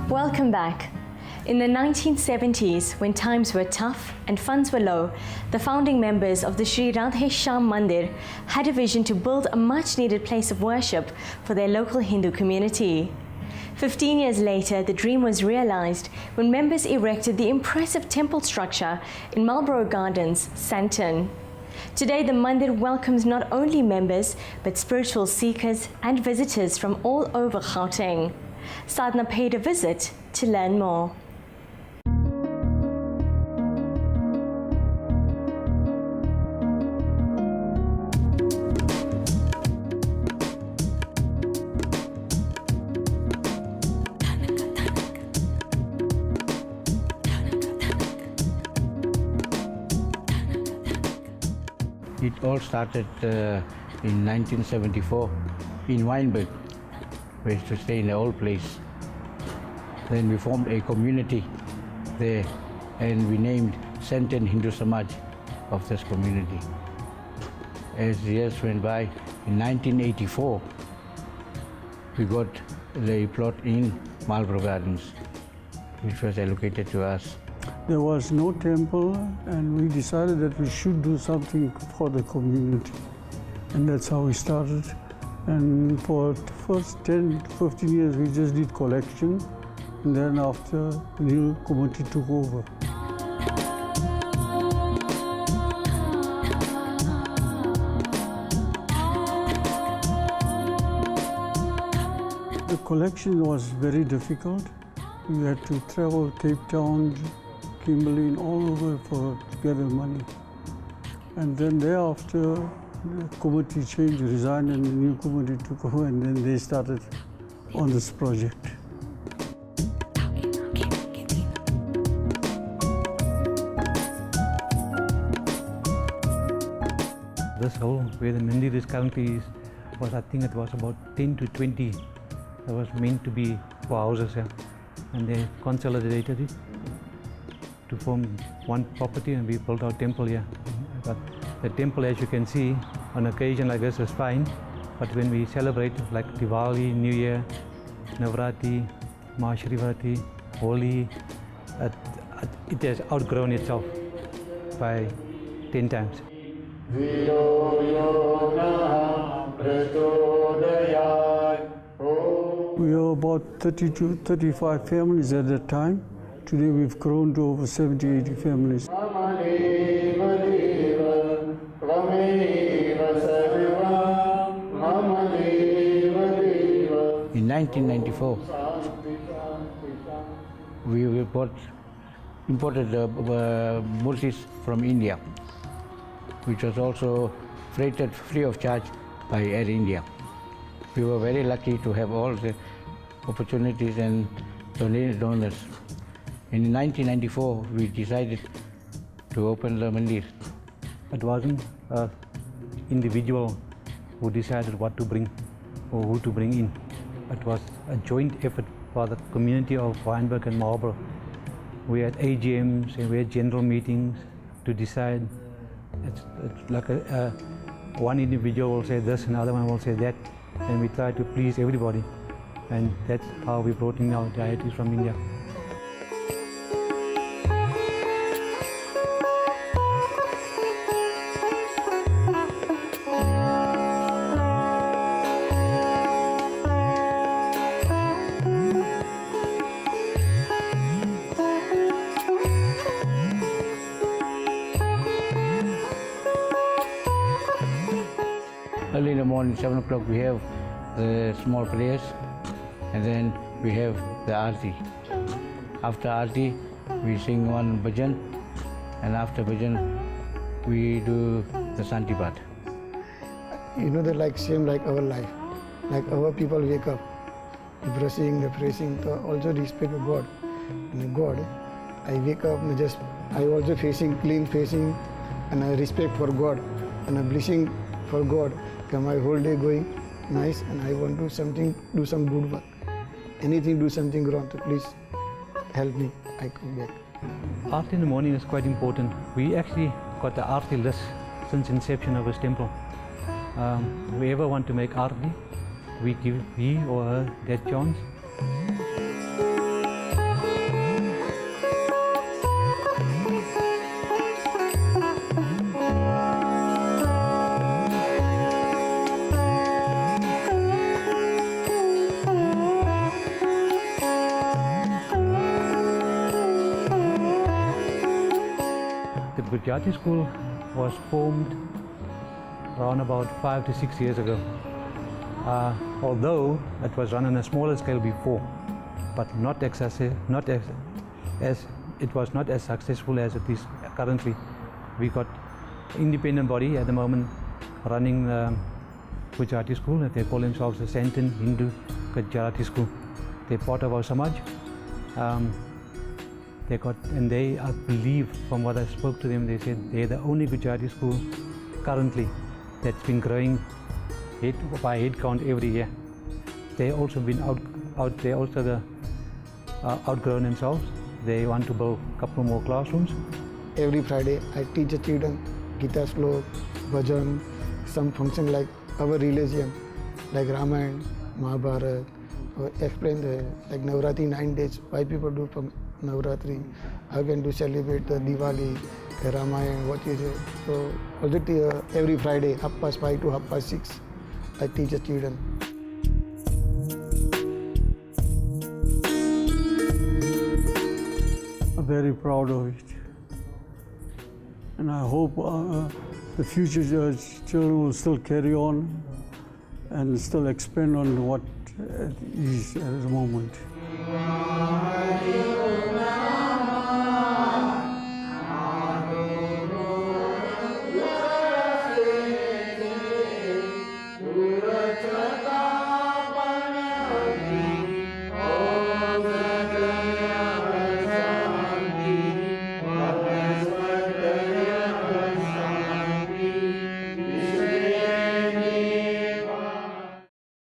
Welcome back. In the 1970s, when times were tough and funds were low, the founding members of the Shree Radheshyam Mandir had a vision to build a much-needed place of worship for their local Hindu community. 15 years later, the dream was realized when members erected the impressive temple structure in Marlborough Gardens, Santon. Today, the Mandir welcomes not only members, but spiritual seekers and visitors from all over Gauteng. Sadhna paid a visit to learn more. It all started in 1974 in Weinberg. We used to stay in the old place. Then we formed a community there and we named Santon Hindu Samaj of this community. As the years went by, in 1984, we got the plot in Marlborough Gardens, which was allocated to us. There was no temple, and we decided that we should do something for the community. And that's how we started. And for the first 10, 15 years, we just did collection. And then after, the new community took over. The collection was very difficult. We had to travel Cape Town, Kimberley, all over to gather money. And then thereafter, the committee changed, resigned, and the new committee took over, and then they started on this project. This hole where the Mandir is currently was, I think it was about 10 to 20. It was meant to be for houses, yeah. And they consolidated it to form one property, and we built our temple here. But the temple, as you can see, on occasion like this is fine, but when we celebrate like Diwali, New Year, Navratri, Mahashivratri, Holi, it has outgrown itself by 10 times. We were about 30 to 35 families at that time. Today we've grown to over 70, 80 families. In 1994, we imported murtis from India, which was also freighted free of charge by Air India. We were very lucky to have all the opportunities and donors. In 1994, we decided to open the Mandir. It wasn't an individual who decided what to bring or who to bring in. It was a joint effort for the community of Weinberg and Marlborough. We had AGMs and we had general meetings to decide. It's like one individual will say this, another one will say that, and we try to please everybody. And that's how we brought in our deities from India. Early in the morning, 7 o'clock, we have the small prayers, and then we have the Aarti. After Aarti, we sing one bhajan, and after bhajan, we do the Santipat. You know, they're like same like our life. Like our people wake up, the brushing, the praising, so also respect of God. And God, I wake up and I also facing, clean facing, and I respect for God, and a blessing for God. My whole day going nice, and I want to do some good work. Anything, do something wrong, so please help me, I come back. Art in the morning is quite important. We actually got the Aarti list since inception of this temple. Whoever want to make Aarti, we give he or her that chance. Gujarati school was formed around about 5 to 6 years ago. Although it was run on a smaller scale before, but not excessive, it was not as successful as it is currently. We got independent body at the moment running Gujarati school. They call themselves the Santan Hindu Gujarati school. They're part of our Samaj. They, I believe, from what I spoke to them, they said they're the only Gujarati school currently that's been growing by head count every year. They also been outgrown themselves. They want to build a couple more classrooms. Every Friday I teach the children Gita Slok, Bhajan, some function like our religion, like Ramayana, Mahabharata, or explain like Navratri 9 days, why people do from Navratri, how can do celebrate the Diwali, the Ramayana, what is it. So also every Friday, 5:30 to 6:30, I teach the children. I'm very proud of it. And I hope the future children will still carry on and still expand on what is at the moment.